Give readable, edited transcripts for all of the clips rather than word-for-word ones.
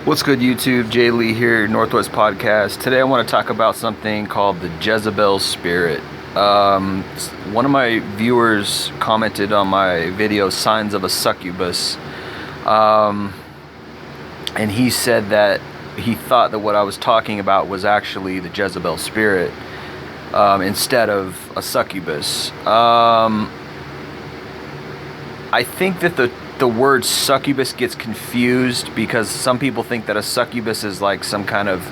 What's good, YouTube? Jay Lee here, Northwest Podcast. Today I want to talk about something called the Jezebel spirit. One of my viewers commented on my video, Signs of a Succubus, and he said that he thought that what I was talking about was actually the Jezebel spirit instead of a succubus. I think that the word succubus gets confused because some people think that a succubus is like some kind of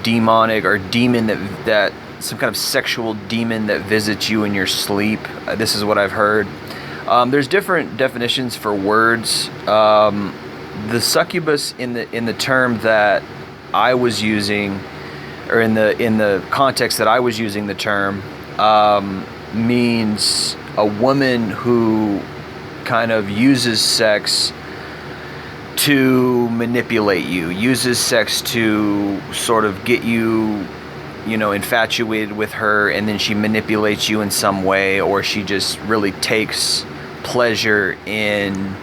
demonic or demon that some kind of sexual demon that visits you in your sleep. This is what I've heard. There's different definitions for words. The succubus in the term that I was using, or in the context that I was using the term, means a woman who kind of uses sex to manipulate you, uses sex to sort of get you, infatuated with her, and then she manipulates you in some way, or she just really takes pleasure in,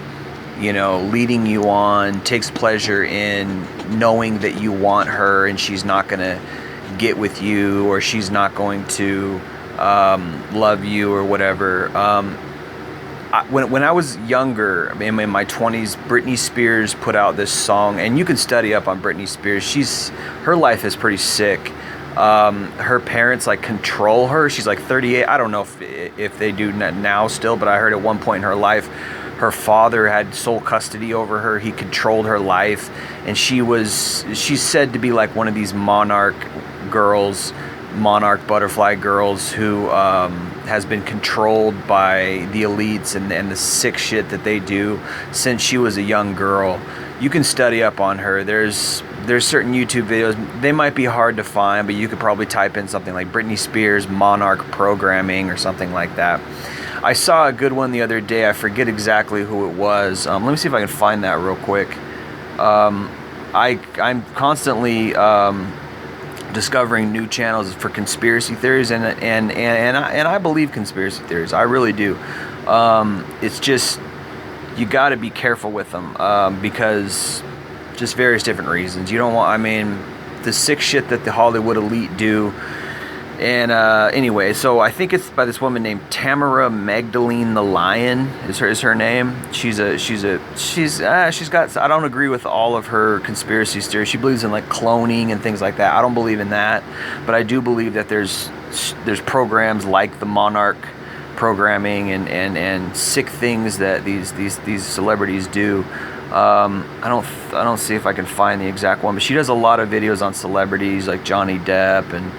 leading you on, takes pleasure in knowing that you want her and she's not going to get with you, or she's not going to love you or whatever. When I was younger, in my 20s, Britney Spears put out this song, and you can study up on Britney Spears. Her life is pretty sick. Her parents control her. She's 38. I don't know if they do now still, but I heard at one point in her life, her father had sole custody over her. He controlled her life, and she's said to be like one of these monarch butterfly girls who has been controlled by the elites and the sick shit that they do since she was a young girl. You can study up on her. There's certain YouTube videos. They might be hard to find, but you could probably type in something like Britney Spears monarch programming or something like that. I saw a good one the other day. I forget exactly who it was. Let me see if I can find that real quick. I'm constantly discovering new channels for conspiracy theories, and I believe conspiracy theories. I really do. It's just you got to be careful with them because just various different reasons. You don't want. The sick shit that the Hollywood elite do. And anyway, so I think it's by this woman named Tamara Magdalene the Lion is her name. She's got. I don't agree with all of her conspiracy theories. She believes in cloning and things like that. I don't believe in that, but I do believe that there's programs like the Monarch programming and sick things that these celebrities do. I don't see if I can find the exact one, but she does a lot of videos on celebrities like Johnny Depp and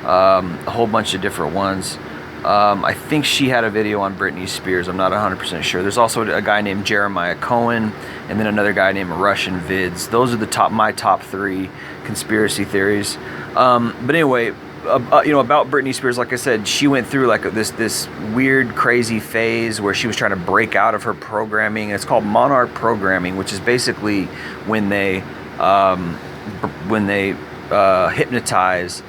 a whole bunch of different ones. I think she had a video on Britney Spears. I'm not 100% sure. There's also a guy named Jeremiah Cohen, and then another guy named Russian Vids. Those are my top three conspiracy theories. But anyway, about Britney Spears, like I said, she went through this weird, crazy phase where she was trying to break out of her programming. It's called monarch programming, which is basically when they hypnotize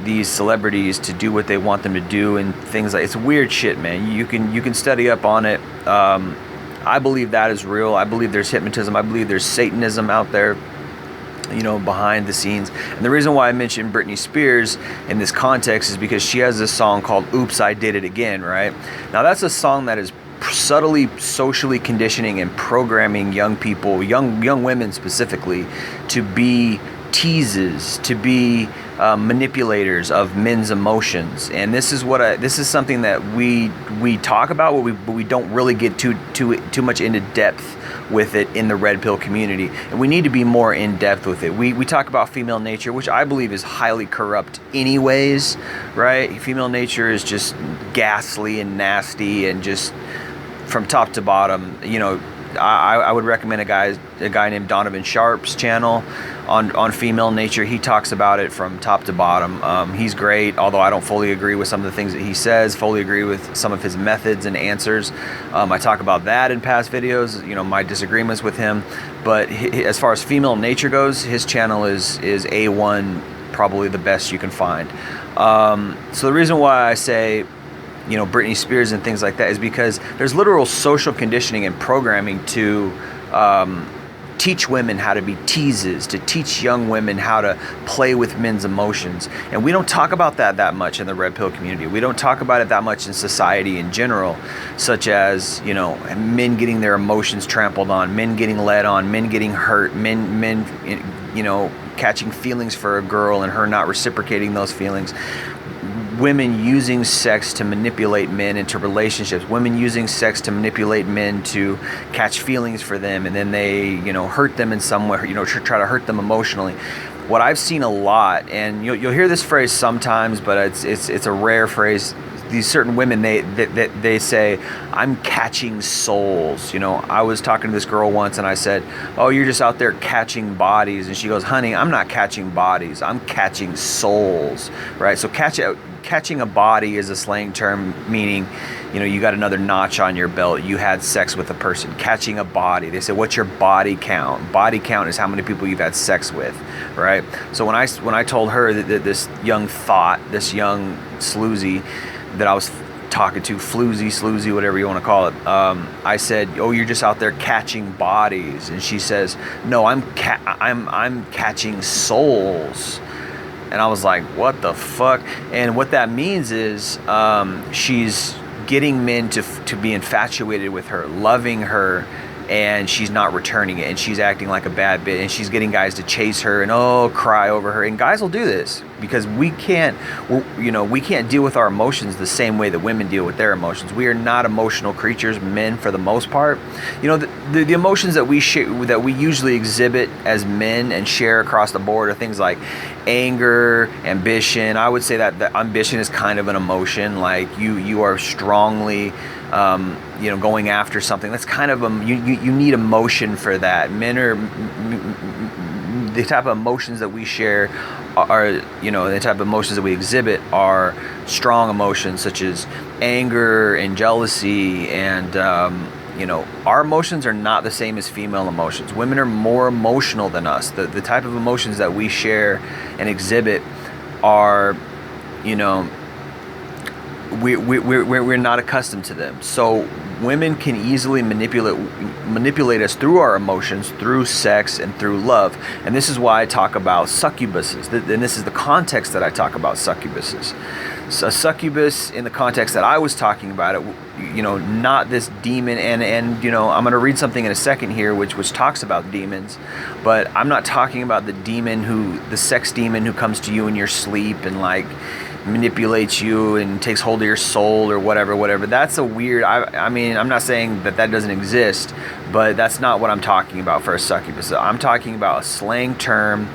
these celebrities to do what they want them to do and things it's weird shit, man. You can study up on it. I believe that is real. I believe there's hypnotism. I believe there's Satanism out there, behind the scenes. And the reason why I mentioned Britney Spears in this context is because she has this song called Oops, I Did It Again, right? Now that's a song that is subtly socially conditioning and programming young people, young women specifically, to be teases, to be manipulators of men's emotions. And this is something that we talk about, but we don't really get too much into depth with it in the red pill community, and we need to be more in depth with it. We talk about female nature, which I believe is highly corrupt anyways, right? Female nature is just ghastly and nasty and just from top to bottom. I would recommend a guy named Donovan Sharp's channel on female nature. He talks about it from top to bottom. He's great, although I don't fully agree with some of the things that he says, fully agree with some of his methods and answers. I talk about that in past videos, my disagreements with him. But as far as female nature goes, his channel is A1, probably the best you can find. So the reason why I say Britney Spears and things like that is because there's literal social conditioning and programming to teach women how to be teases, to teach young women how to play with men's emotions. And we don't talk about that much in the red pill community. We don't talk about it that much in society in general, such as, you know, men getting their emotions trampled on, men getting led on, men getting hurt, men, you know, catching feelings for a girl and her not reciprocating those feelings. Women using sex to manipulate men into relationships. Women using sex to manipulate men to catch feelings for them, and then they, you know, hurt them in some way, you know, try to hurt them emotionally. What I've seen a lot, and you'll hear this phrase sometimes, but it's a rare phrase. These certain women, they say, I'm catching souls. You know, I was talking to this girl once and I said, oh, you're just out there catching bodies. And she goes, honey, I'm not catching bodies. I'm catching souls, right? So catching a body is a slang term meaning, you know, you got another notch on your belt. You had sex with a person. Catching a body. They say, what's your body count? Body count is how many people you've had sex with, right? So when I told her that this young thought, this young sloozy that I was talking to, floozy, sloozy, whatever you want to call it, I said, oh, you're just out there catching bodies. And she says, no, I'm catching souls. And I was like, what the fuck? And what that means is she's getting men to be infatuated with her, loving her, and she's not returning it, and she's acting like a bad bitch, and she's getting guys to chase her and cry over her. And guys will do this because we can't deal with our emotions the same way that women deal with their emotions. We are not emotional creatures, men, for the most part. You know, the emotions that we usually exhibit as men and share across the board are things like anger, ambition. I would say that ambition is kind of an emotion. Like you are strongly going after something. That's kind of you need emotion for that. Men are the type of emotions that we share are, the type of emotions that we exhibit are strong emotions such as anger and jealousy, and our emotions are not the same as female emotions. Women are more emotional than us. The type of emotions that we share and exhibit are, we're not accustomed to them. So women can easily manipulate us through our emotions, through sex, and through love. And this is why I talk about succubuses. And this is the context that I talk about succubuses. So a succubus, in the context that I was talking about it, not this demon. And I'm going to read something in a second here, which talks about demons. But I'm not talking about the sex demon who comes to you in your sleep and manipulates you and takes hold of your soul or whatever. That's a weird, I'm not saying that doesn't exist, but that's not what I'm talking about for a succubus. I'm talking about a slang term.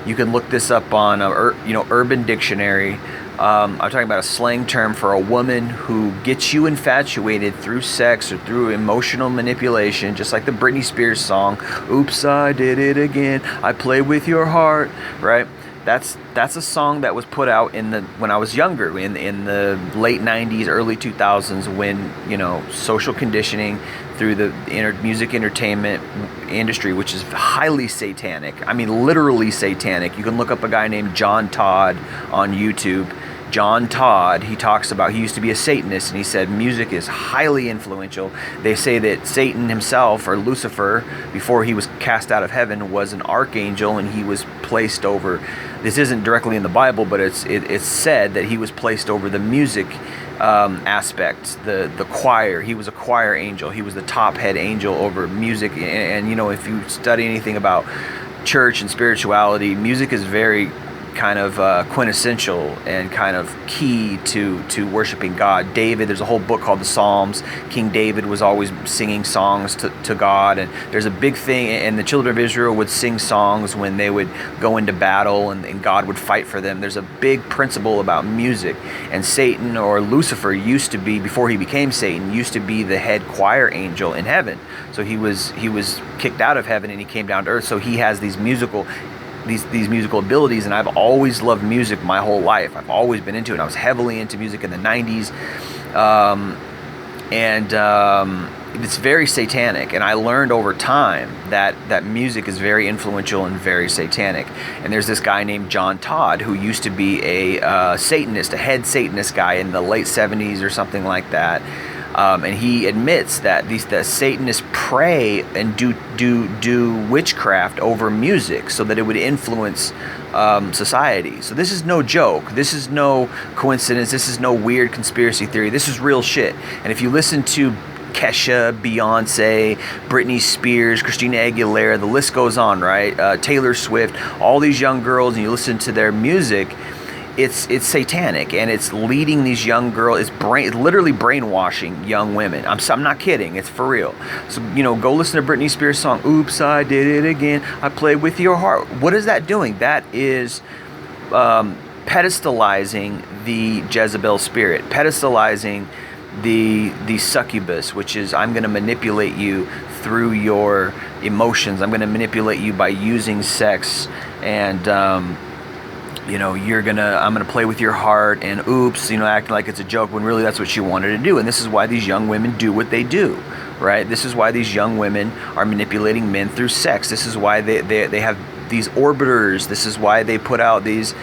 You can look this up on Urban Dictionary. I'm talking about a slang term for a woman who gets you infatuated through sex or through emotional manipulation, just like the Britney Spears song, "Oops, I Did It Again, I Play With Your Heart," right? That's a song that was put out when I was younger, in the late 90s, early 2000s, when social conditioning through the music entertainment industry, which is highly satanic. I mean, literally satanic. You can look up a guy named John Todd on YouTube. John Todd, he used to be a Satanist, and he said music is highly influential. They say that Satan himself, or Lucifer, before he was cast out of heaven, was an archangel, and he was placed over, this isn't directly in the Bible, but it's said that he was placed over the music aspect, the choir. He was a choir angel. He was the top head angel over music. And if you study anything about church and spirituality, music is very kind of quintessential and kind of key to worshiping God. David, there's a whole book called the Psalms. King David was always singing songs to God, and there's a big thing, and the children of Israel would sing songs when they would go into battle, and God would fight for them. There's a big principle about music, and Satan, or Lucifer, used to be, before he became Satan, used to be the head choir angel in heaven. So he was kicked out of heaven and he came down to earth. So he has these musical abilities, and I've always loved music my whole life. I've always been into it. I was heavily into music in the 90s, and it's very satanic, and I learned over time that music is very influential and very satanic. And there's this guy named John Todd who used to be a Satanist, a head Satanist guy in the late 70s or something like that. And he admits that that Satanists pray and do witchcraft over music so that it would influence society. So this is no joke. This is no coincidence. This is no weird conspiracy theory. This is real shit. And if you listen to Kesha, Beyonce, Britney Spears, Christina Aguilera, the list goes on, right? Taylor Swift, all these young girls, and you listen to their music, it's satanic, and it's leading these young girls. It's literally brainwashing young women. I'm not kidding. It's for real. So go listen to Britney Spears' song "Oops, I Did It Again." I played with your heart. What is that doing? That is pedestalizing the Jezebel spirit, pedestalizing the succubus, which is, I'm going to manipulate you through your emotions. I'm going to manipulate you by using sex, and I'm gonna play with your heart, and oops, acting like it's a joke when really that's what she wanted to do. And this is why these young women do what they do, right? This is why these young women are manipulating men through sex. This is why they have these orbiters. This is why they put out these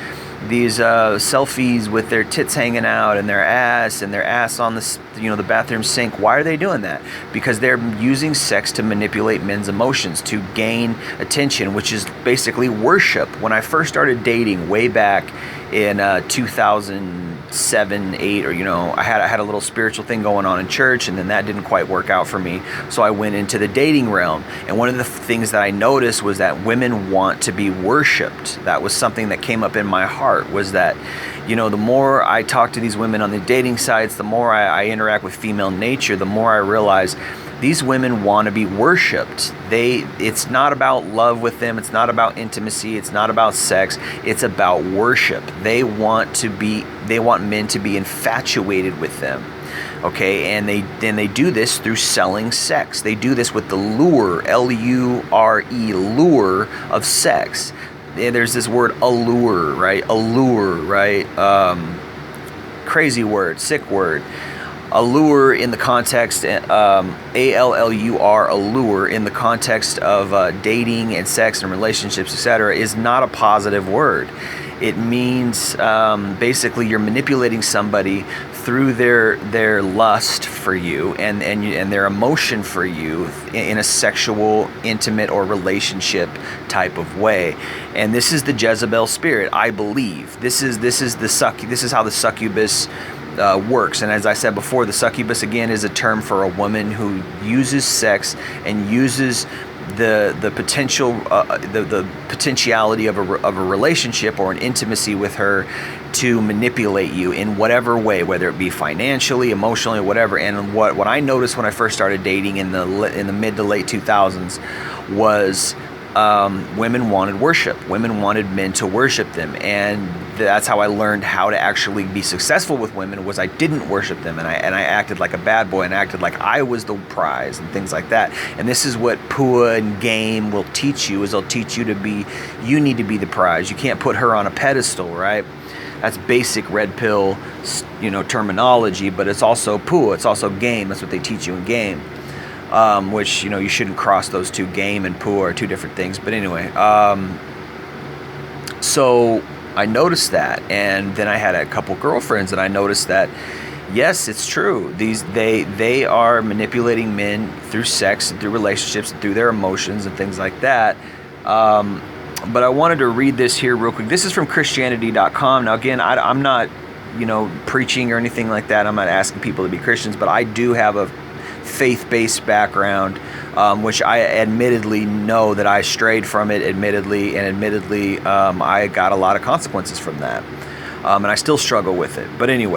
selfies with their tits hanging out and their ass on the bathroom sink. Why are they doing that? Because they're using sex to manipulate men's emotions, to gain attention, which is basically worship. When I first started dating way back in 2007, 8, or I had a little spiritual thing going on in church, and then that didn't quite work out for me. So I went into the dating realm, and one of the things that I noticed was that women want to be worshipped. That was something that came up in my heart, was that the more I talk to these women on the dating sites, the more I interact with female nature, the more I realize these women want to be worshipped. It's not about love with them. It's not about intimacy. It's not about sex. It's about worship. They want men to be infatuated with them. Okay, and they do this through selling sex. They do this with the lure, L-U-R-E, lure of sex. And there's this word allure, right? Allure, right? Crazy word, sick word. Allure in the context, A-L-L-U-R, allure, in the context of dating and sex and relationships, etc., is not a positive word. It means basically you're manipulating somebody through their lust for you and their emotion for you in a sexual, intimate, or relationship type of way. And this is the Jezebel spirit, I believe. This is how the succubus works. And as I said before, the succubus again is a term for a woman who uses sex and uses the potentiality of a relationship or an intimacy with her to manipulate you in whatever way, whether it be financially, emotionally, whatever. And what I noticed when I first started dating in the mid to late 2000s was women wanted worship. Women wanted men to worship them, and that's how I learned how to actually be successful with women. Was I didn't worship them, and I acted like a bad boy and acted like I was the prize and things like that. And this is what Pua and Game will teach you: is they'll teach you you need to be the prize. You can't put her on a pedestal, right? That's basic red pill, terminology, but it's also Pua. It's also Game. That's what they teach you in Game. Which, you shouldn't cross those two. Game and Poo are two different things. But anyway, so I noticed that. And then I had a couple girlfriends, and I noticed that, yes, it's true. They are manipulating men through sex and through relationships and through their emotions and things like that. But I wanted to read this here real quick. This is from Christianity.com. Now, again, I'm not, preaching or anything like that. I'm not asking people to be Christians, but I do have a faith-based background, which I admittedly know that I strayed from it, admittedly, I got a lot of consequences from that, and I still struggle with it. But anyway.